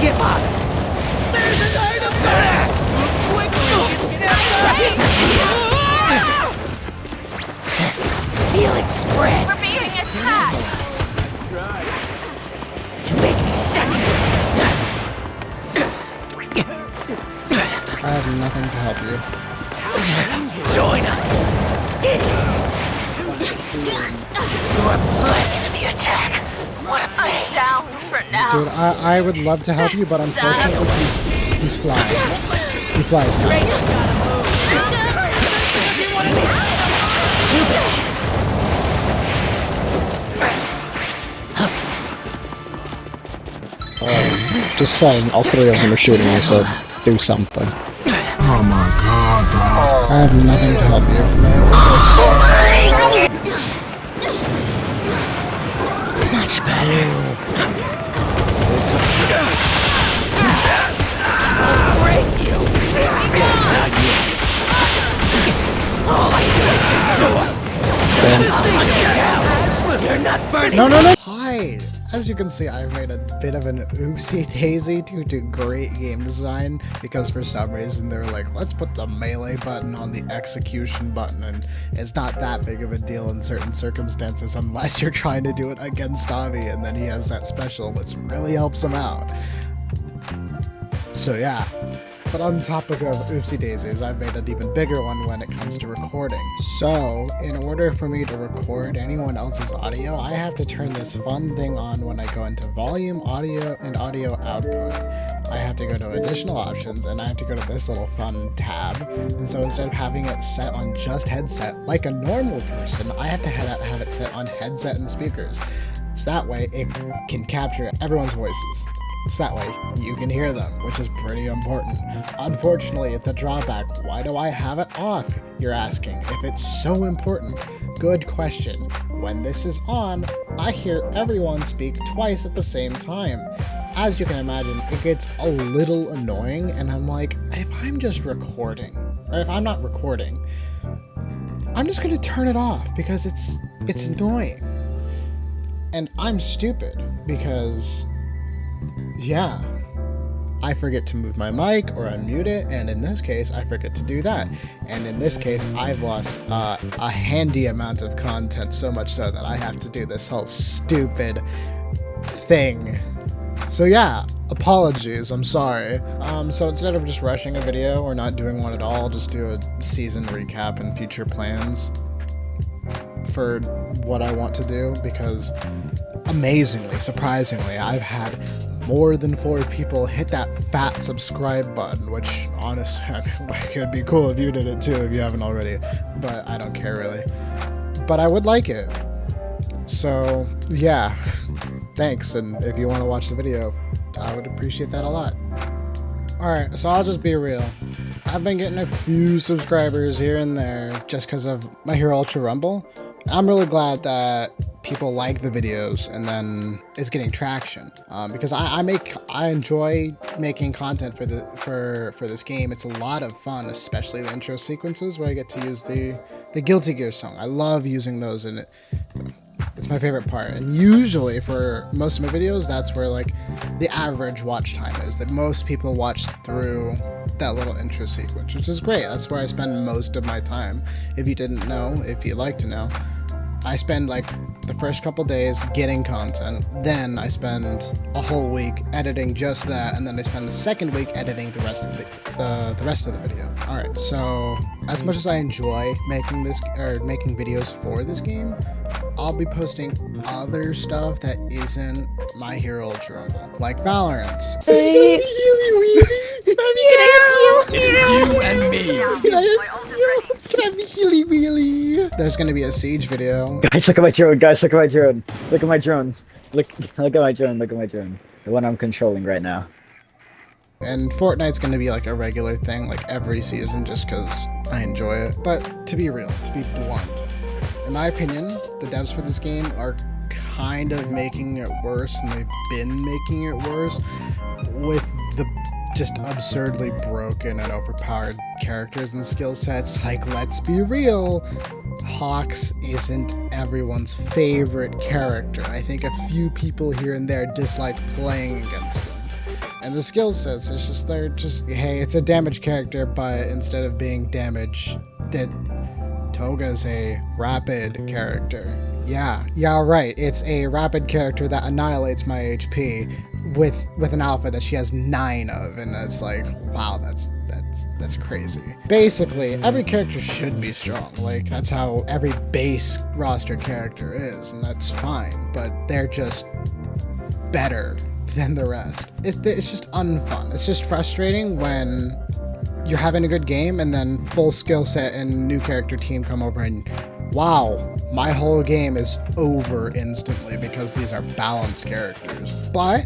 Give up! There's an item there! Quickly! Disappear! Feel it spread! We're being attacked! You make me sick! I have nothing to help you. Join us! Idiot! You're a blood enemy attack! What a I'm pain! down for now. Dude, I would love to help you, but unfortunately he's flying. He flies too. Just saying, all three of them are shooting you, so do something. Oh my god, bro. I have nothing to help you. Much better. This one. I'll break you. Not yet. All I do is destroy. I'll hunt you down. You're not burning. No! Hide! As you can see, I've made a bit of an oopsie daisy due to great game design, because for some reason they're like, let's put the melee button on the execution button, and it's not that big of a deal in certain circumstances unless you're trying to do it against Avi, and then he has that special, which really helps him out. So yeah. But on the topic of oopsie daisies, I've made an even bigger one when it comes to recording. So, in order for me to record anyone else's audio, I have to turn this fun thing on when I go into volume, audio, and audio output. I have to go to additional options, and I have to go to this little fun tab. And so instead of having it set on just headset, like a normal person, I have to have it set on headset and speakers. So that way, it can capture everyone's voices. So that way, you can hear them, which is pretty important. Unfortunately, it's a drawback. Why do I have it off, you're asking? If it's so important. Good question. When this is on, I hear everyone speak twice at the same time. As you can imagine, it gets a little annoying, and I'm like, if I'm just recording, or if I'm not recording, I'm just gonna turn it off, because it's annoying. And I'm stupid, because yeah, I forget to move my mic or unmute it, and in this case, I forget to do that. And in this case, I've lost a handy amount of content, so much so that I have to do this whole stupid thing. So yeah, apologies, I'm sorry. So instead of just rushing a video or not doing one at all, I'll just do a season recap and future plans for what I want to do, because amazingly, surprisingly, I've had more than 4 people hit that fat subscribe button, which honestly, like, it'd be cool if you did it too if you haven't already, but I don't care really. But I would like it. So yeah, thanks, and if you want to watch the video, I would appreciate that a lot. Alright, so I'll just be real. I've been getting a few subscribers here and there just because of My Hero Ultra Rumble. I'm really glad that people like the videos and then it's getting traction, because I enjoy making content for this game. It's a lot of fun, especially the intro sequences where I get to use the Guilty Gear song. I love using those, and it's my favorite part. And usually for most of my videos, that's where like the average watch time is, that most people watch through that little intro sequence, which is great. That's where I spend most of my time. If you didn't know, if you'd like to know, I spend like the first couple days getting content, then I spend a whole week editing just that, and then I spend the second week editing the rest of the video. Alright, so as much as I enjoy making videos for this game, I'll be posting other stuff that isn't My Hero Ultra Rumble, like Valorant. It's you and me. Can I be healy wheelie? There's gonna be a Siege video. Guys, look at my drone. Guys, look at my drone. Look at my drone. Look at my drone. Look at my drone. The one I'm controlling right now. And Fortnite's gonna be like a regular thing, like every season, just because I enjoy it. But to be real, to be blunt, in my opinion, the devs for this game are kind of making it worse, and they've been making it worse with the just absurdly broken and overpowered characters and skill sets. Like, let's be real, Hawks isn't everyone's favorite character. I think a few people here and there dislike playing against him. And the skill sets, it's just, they're just, hey, it's a damage character, but instead of being damage, Toga's a rapid character. Yeah, right. It's a rapid character that annihilates my HP with an alpha that she has 9 of, and that's like, wow, that's crazy. Basically, every character should be strong. Like, that's how every base roster character is, and that's fine, but they're just better than the rest. It's just unfun. It's just frustrating when you're having a good game and then full skill set and new character team come over and wow, my whole game is over instantly because these are balanced characters. But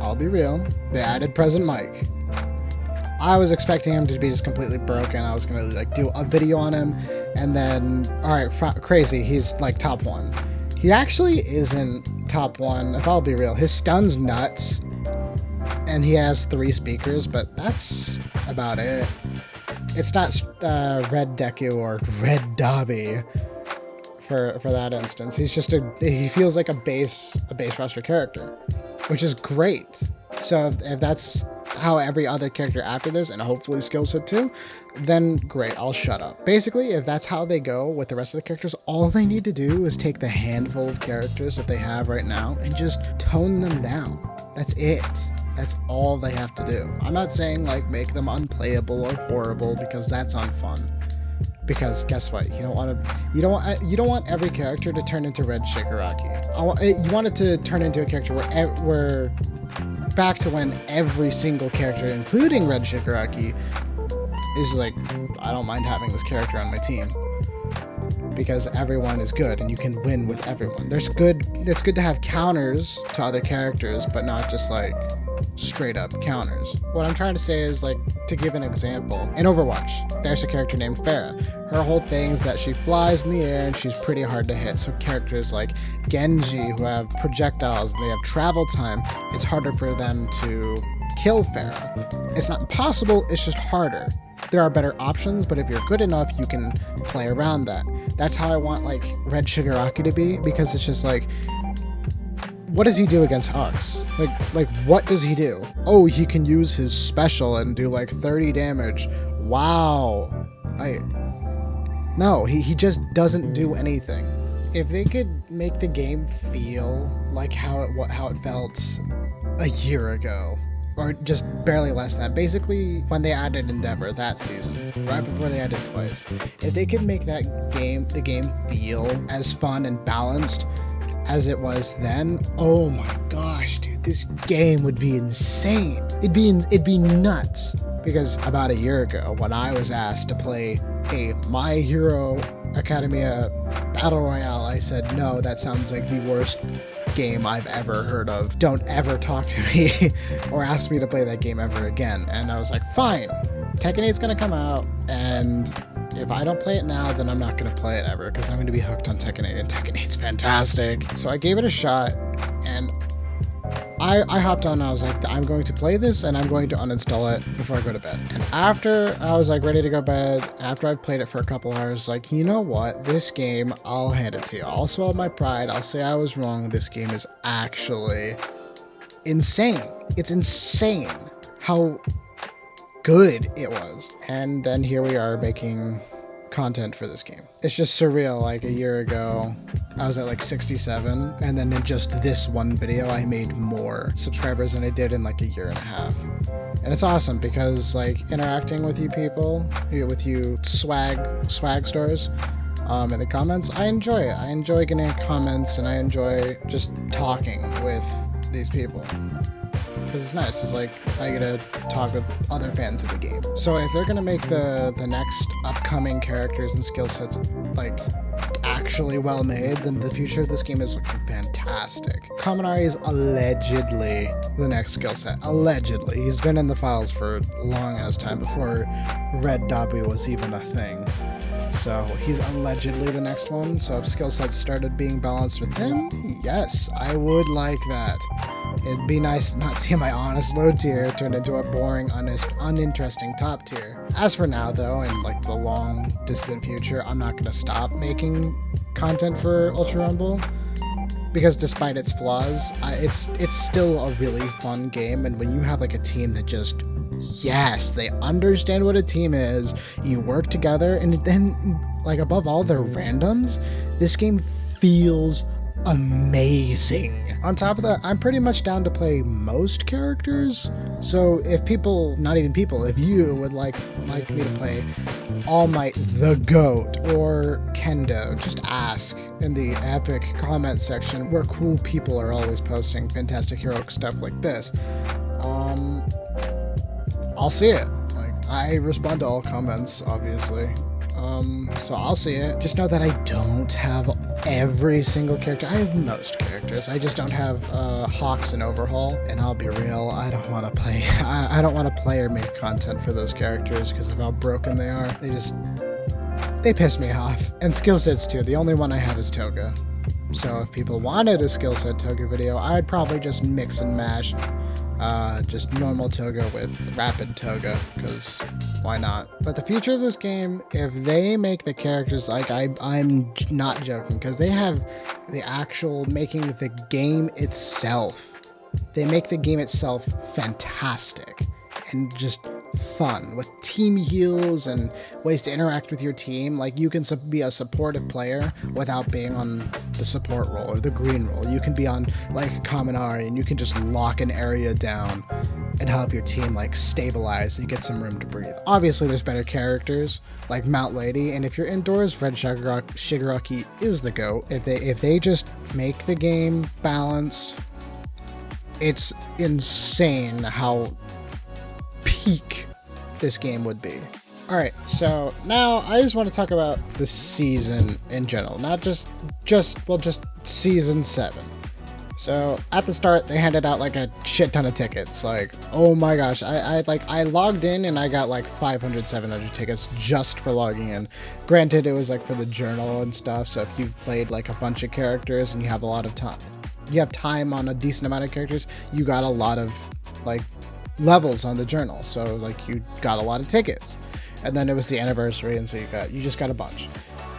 I'll be real, they added Present Mike. I was expecting him to be just completely broken. I was gonna like do a video on him and then, all right, crazy, he's like top 1. He actually isn't top 1, if I'll be real. His stun's nuts and he has 3 speakers, but that's about it. It's not Red Deku or Red Dobby for that instance. He's just he feels like a base roster character, which is great. So if that's how every other character after this, and hopefully skill set too, then great, I'll shut up. Basically, if that's how they go with the rest of the characters, all they need to do is take the handful of characters that they have right now and just tone them down. That's it. That's all they have to do. I'm not saying like make them unplayable or horrible, because that's unfun. Because guess what? You don't want every character to turn into Red Shigaraki. You want it to turn into a character where back to when every single character, including Red Shigaraki, is like, I don't mind having this character on my team because everyone is good and you can win with everyone. It's good to have counters to other characters, but not just like straight up counters. What I'm trying to say is, like, to give an example, in Overwatch, there's a character named Pharah. Her whole thing is that she flies in the air and she's pretty hard to hit. So characters like Genji, who have projectiles and they have travel time, it's harder for them to kill Pharah. It's not impossible, it's just harder. There are better options, but if you're good enough, you can play around that. That's how I want like Red Shigaraki to be, because it's just like, what does he do against Hux? Like what does he do? Oh, he can use his special and do like 30 damage. Wow. No, he just doesn't do anything. If they could make the game feel like how it felt a year ago, or just barely less than that, basically when they added Endeavor that season, right before they added Twice, if they could make the game feel as fun and balanced as it was then, oh my gosh, dude, this game would be insane. It'd be nuts. Because about a year ago, when I was asked to play a My Hero Academia Battle Royale, I said, no, that sounds like the worst game I've ever heard of. Don't ever talk to me or ask me to play that game ever again. And I was like, fine, Tekken 8's gonna come out, and if I don't play it now, then I'm not gonna play it ever, because I'm gonna be hooked on Tekken 8, and Tekken 8's fantastic. So I gave it a shot, and I hopped on and I was like, I'm going to play this and I'm going to uninstall it before I go to bed. And after I was like ready to go to bed, after I've played it for a couple hours, like, you know what, this game, I'll hand it to you. I'll swallow my pride. I'll say I was wrong. This game is actually insane. It's insane how good it was. And then here we are making content for this game. It's just surreal. Like a year ago, I was at like 67, and then in just this one video, I made more subscribers than I did in like a year and a half. And it's awesome because like interacting with you people, with you swag stores, in the comments, I enjoy it. I enjoy getting comments, and I enjoy just talking with these people. Because it's nice. It's like I get to talk with other fans of the game. So if they're gonna make the next upcoming characters and skill sets like actually well made, then the future of this game is looking fantastic. Kaminari is allegedly the next skill set. Allegedly. He's been in the files for a long ass time before Red Dobby was even a thing. So he's allegedly the next one. So if skill sets started being balanced with him, yes, I would like that. It'd be nice to not see my honest low tier turn into a boring, uninteresting top tier. As for now, though, in like the long, distant future, I'm not gonna stop making content for Ultra Rumble. because despite its flaws, it's still a really fun game. And when you have like a team that just, yes, they understand what a team is, you work together, and then like above all their randoms, this game feels amazing. On top of that, I'm pretty much down to play most characters. So if people, not even people, if you would like me to play All Might the GOAT or Kendo, just ask in the epic comment section where cool people are always posting fantastic heroic stuff like this. I'll see it. Like, I respond to all comments, obviously. So I'll see it. Just know that I don't have every single character. I have most characters. I just don't have Hawks and Overhaul. And I'll be real, I don't want to play. I don't want to play or make content for those characters because of how broken they are. They piss me off. And skill sets too. The only one I have is Toga. So if people wanted a skill set Toga video, I'd probably just mix and mash. Just normal Toga with rapid Toga, because why not? But the future of this game, if they make the characters, like I'm not joking, because they have the actual making the game itself. They make the game itself fantastic and just fun with team heals and ways to interact with your team. Like you can be a supportive player without being on the support role or the green role. You can be on like Kaminari and you can just lock an area down and help your team like stabilize and you get some room to breathe. Obviously there's better characters like Mount Lady, and if you're indoors, Red Shigaraki is the GOAT. If they just make the game balanced, it's insane how peak this game would be. Alright, so now I just want to talk about the season in general, not just season 7. So at the start they handed out like a shit ton of tickets. Like, oh my gosh, I logged in and I got like 500, 700 tickets just for logging in. Granted, it was like for the journal and stuff, so if you've played like a bunch of characters and you have a lot of time, you have time on a decent amount of characters, you got a lot of like levels on the journal, so like you got a lot of tickets. And then it was the anniversary, and so you just got a bunch.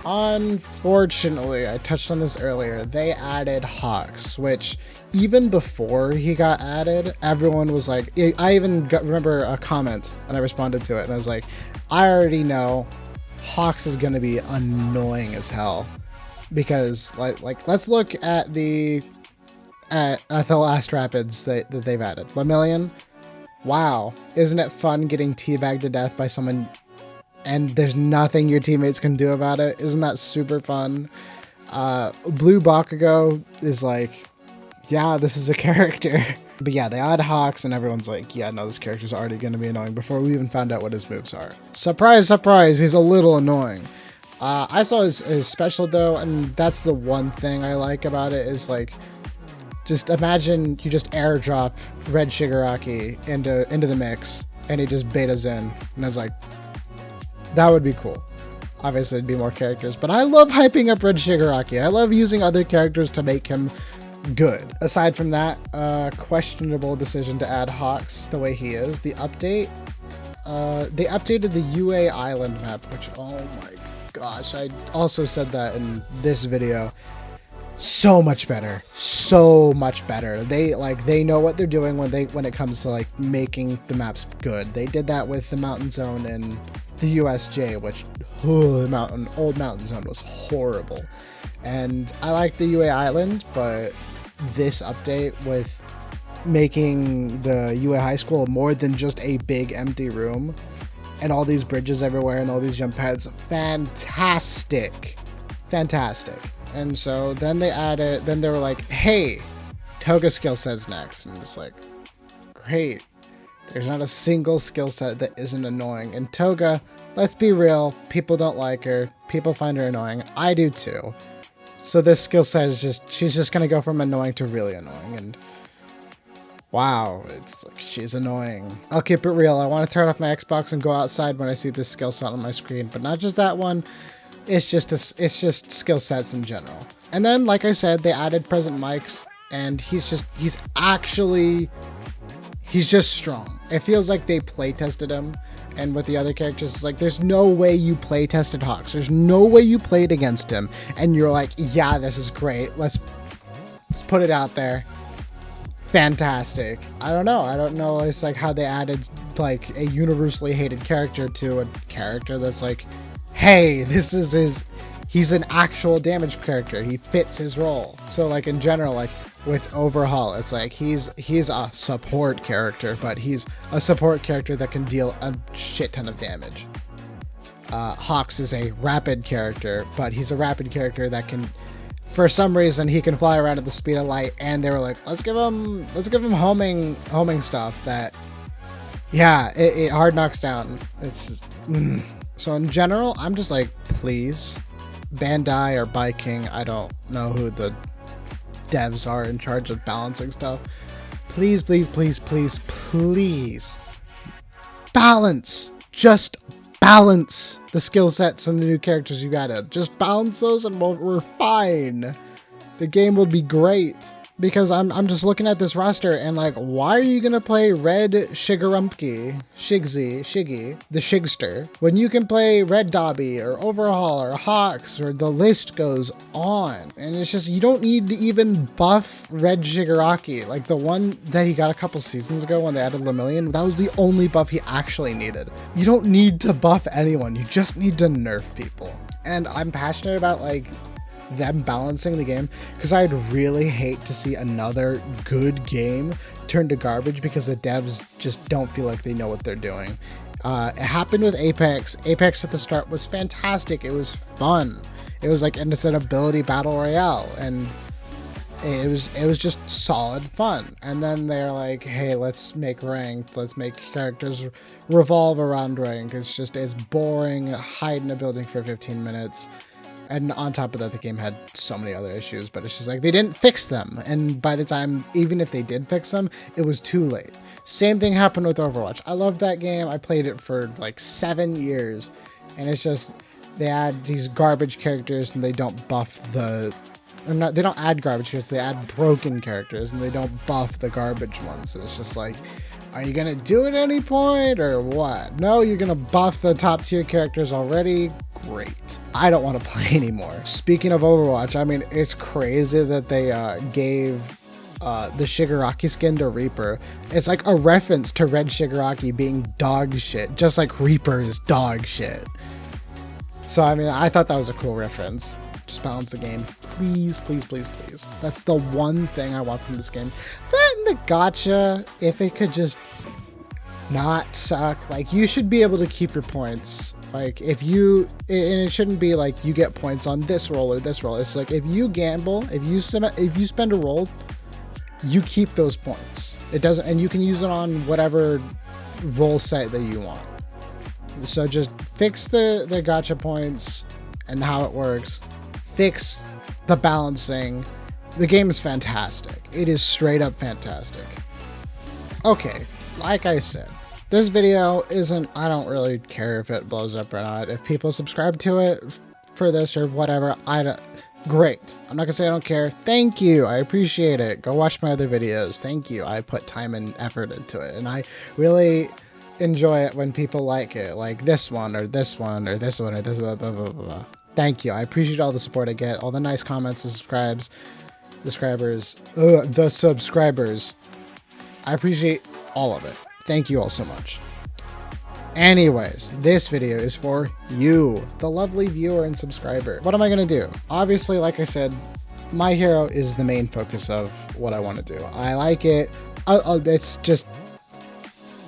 Unfortunately, I touched on this earlier, they added Hawks, which even before he got added, everyone was like, I even remember a comment and I responded to it and I was like, I already know Hawks is gonna be annoying as hell, because like let's look at the last rapids that they've added. Lemillion. Wow, isn't it fun getting teabagged to death by someone and there's nothing your teammates can do about it? Isn't that super fun? Blue Bakugo is like, yeah, this is a character. But yeah, they add Hawks and everyone's like, yeah, no, this character's already going to be annoying before we even found out what his moves are. Surprise, surprise, he's a little annoying. I saw his special though, and that's the one thing I like about it is like, just imagine you just airdrop Red Shigaraki into the mix and he just betas in, and I was like, that would be cool. Obviously it'd be more characters, but I love hyping up Red Shigaraki. I love using other characters to make him good. Aside from that, questionable decision to add Hawks the way he is. The update, they updated the UA Island map, which, oh my gosh, I also said that in this video. So much better, so much better. They know what they're doing when it comes to like making the maps good. They did that with the Mountain Zone and the USJ, which the old Mountain Zone was horrible. And I like the UA Island, but this update with making the UA High School more than just a big empty room and all these bridges everywhere and all these jump pads, fantastic. And so then they were like, hey, Toga skill set's next. And it's like, great. There's not a single skill set that isn't annoying. And Toga, let's be real, people don't like her. People find her annoying. I do too. So this skill set is she's just going to go from annoying to really annoying. And wow, it's like, she's annoying. I'll keep it real. I want to turn off my Xbox and go outside when I see this skill set on my screen. But not just that one. It's just skill sets in general. And then, like I said, they added Present Mics, and he's just strong. It feels like they play tested him, and with the other characters, it's like, there's no way you play tested Hawks. There's no way you played against him, and you're like, yeah, this is great. put it out there. Fantastic. I don't know. It's like how they added like a universally hated character to a character that's like, hey, this is he's an actual damage character. He fits his role. So like in general, like with Overhaul, it's like he's a support character, but he's a support character that can deal a shit ton of damage. Hawks is a rapid character, but he's a rapid character that can, for some reason, he can fly around at the speed of light, and they were like, let's give him homing stuff that, yeah, it hard knocks down. It's just, So in general, I'm just like, please, Bandai or Biking, I don't know who the devs are in charge of balancing stuff. Please, please, please, please, please, balance. Just balance the skill sets and the new characters you added. Just balance those and we're fine. The game will be great. Because I'm just looking at this roster and like, why are you gonna play Red Shiggy, the Shigster, when you can play Red Dobby or Overhaul or Hawks, or the list goes on. And it's just, you don't need to even buff Red Shigaraki. Like the one that he got a couple seasons ago when they added Lemillion, that was the only buff he actually needed. You don't need to buff anyone, you just need to nerf people. And I'm passionate about like them balancing the game, because I'd really hate to see another good game turn to garbage because the devs just don't feel like they know what they're doing. It happened with Apex. Apex at the start was fantastic. It was fun. It was like it's an ability battle royale, and it was just solid fun. And then they're like, hey, let's make ranked. Let's make characters revolve around rank. It's boring. Hide in a building for 15 minutes. And on top of that, the game had so many other issues, but it's just like they didn't fix them. And by the time, even if they did fix them, it was too late. Same thing happened with Overwatch. I loved that game. I played it for like 7 years. And it's just, they add these garbage characters and they don't buff they don't add garbage characters, they add broken characters and they don't buff the garbage ones. And it's just like, are you gonna do it at any point or what? No, you're gonna buff the top tier characters already? Great. I don't want to play anymore. Speaking of Overwatch, I mean, it's crazy that they gave the Shigaraki skin to Reaper. It's like a reference to Red Shigaraki being dog shit, just like Reaper is dog shit. So, I mean, I thought that was a cool reference. Just balance the game. Please, please, please, please. That's the one thing I want from this game. That and the gacha, if it could just not suck. Like, you should be able to keep your points. Like, and it shouldn't be like you get points on this roll or this roll. It's like, if you gamble, if you spend a roll, you keep those points. It doesn't, and you can use it on whatever roll set that you want. So just fix the gacha points and how it works. Fix the balancing. The game is fantastic. It is straight up fantastic. Okay, like I said, this video isn't, I don't really care if it blows up or not. If people subscribe to it for this or whatever, great. I'm not gonna say I don't care. Thank you. I appreciate it. Go watch my other videos. Thank you. I put time and effort into it, and I really enjoy it when people like it. Like this one or this one or this one or this blah, blah, blah, blah, blah. Thank you. I appreciate all the support I get, all the nice comments, the subscribers. I appreciate all of it. Thank you all so much. Anyways, this video is for you, the lovely viewer and subscriber. What am I going to do? Obviously, like I said, My Hero is the main focus of what I want to do. I like it. It's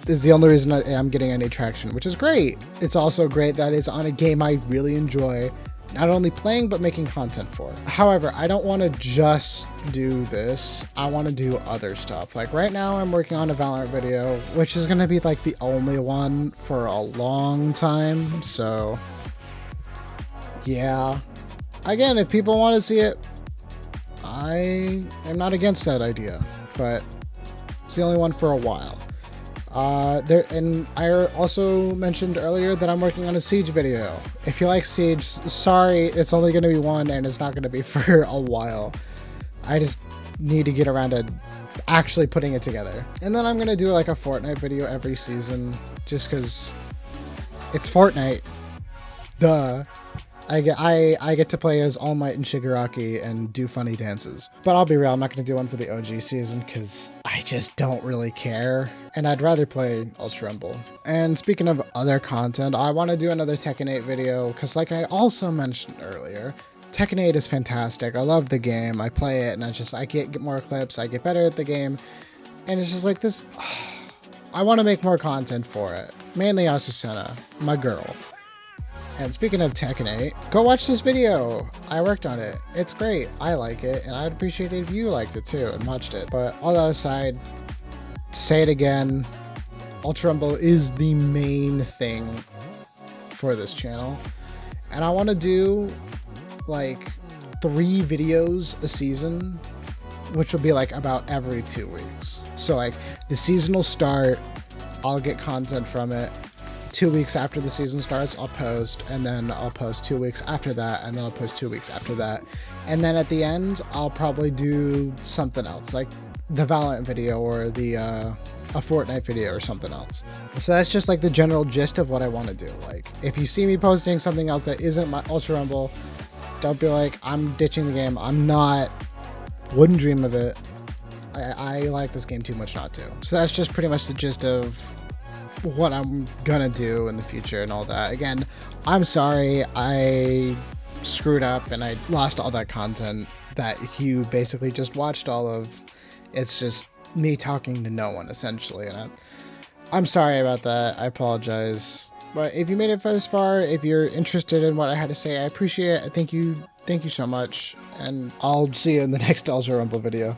the only reason I'm getting any traction, which is great. It's also great that it's on a game I really enjoy, not only playing, but making content for. However, I don't want to just do this. I want to do other stuff. Like right now, I'm working on a Valorant video, which is going to be like the only one for a long time. So yeah, again, if people want to see it, I am not against that idea, but it's the only one for a while. And I also mentioned earlier that I'm working on a Siege video. If you like Siege, sorry, it's only going to be one and it's not going to be for a while. I just need to get around to actually putting it together. And then I'm going to do like a Fortnite video every season just because it's Fortnite. Duh. I get to play as All Might and Shigaraki and do funny dances. But I'll be real, I'm not going to do one for the OG season because I just don't really care. And I'd rather play Ultra Rumble. And speaking of other content, I want to do another Tekken 8 video because like I also mentioned earlier, Tekken 8 is fantastic. I love the game. I play it and I get more clips. I get better at the game. And it's just like this. I want to make more content for it. Mainly Asusena, my girl. And speaking of Tekken 8, go watch this video. I worked on it. It's great. I like it. And I'd appreciate it if you liked it too and watched it. But all that aside, say it again, Ultra Rumble is the main thing for this channel. And I want to do like 3 videos a season, which will be like about every 2 weeks. So like the season will start, I'll get content from it. 2 weeks after the season starts, I'll post, and then I'll post 2 weeks after that, and then I'll post 2 weeks after that. And then at the end, I'll probably do something else, like the Valorant video or a Fortnite video or something else. So that's just like the general gist of what I want to do. Like if you see me posting something else that isn't my Ultra Rumble, don't be like, I'm ditching the game. I'm not. Wouldn't dream of it. I like this game too much not to. So that's just pretty much the gist of what I'm gonna do in the future and all that. Again, I'm sorry I screwed up and I lost all that content that you basically just watched all of. It's just me talking to no one essentially, and I'm sorry about that. I apologize. But if you made it this far, if you're interested in what I had to say, I appreciate it. Thank you so much, and I'll see you in the next Ultra Rumble video.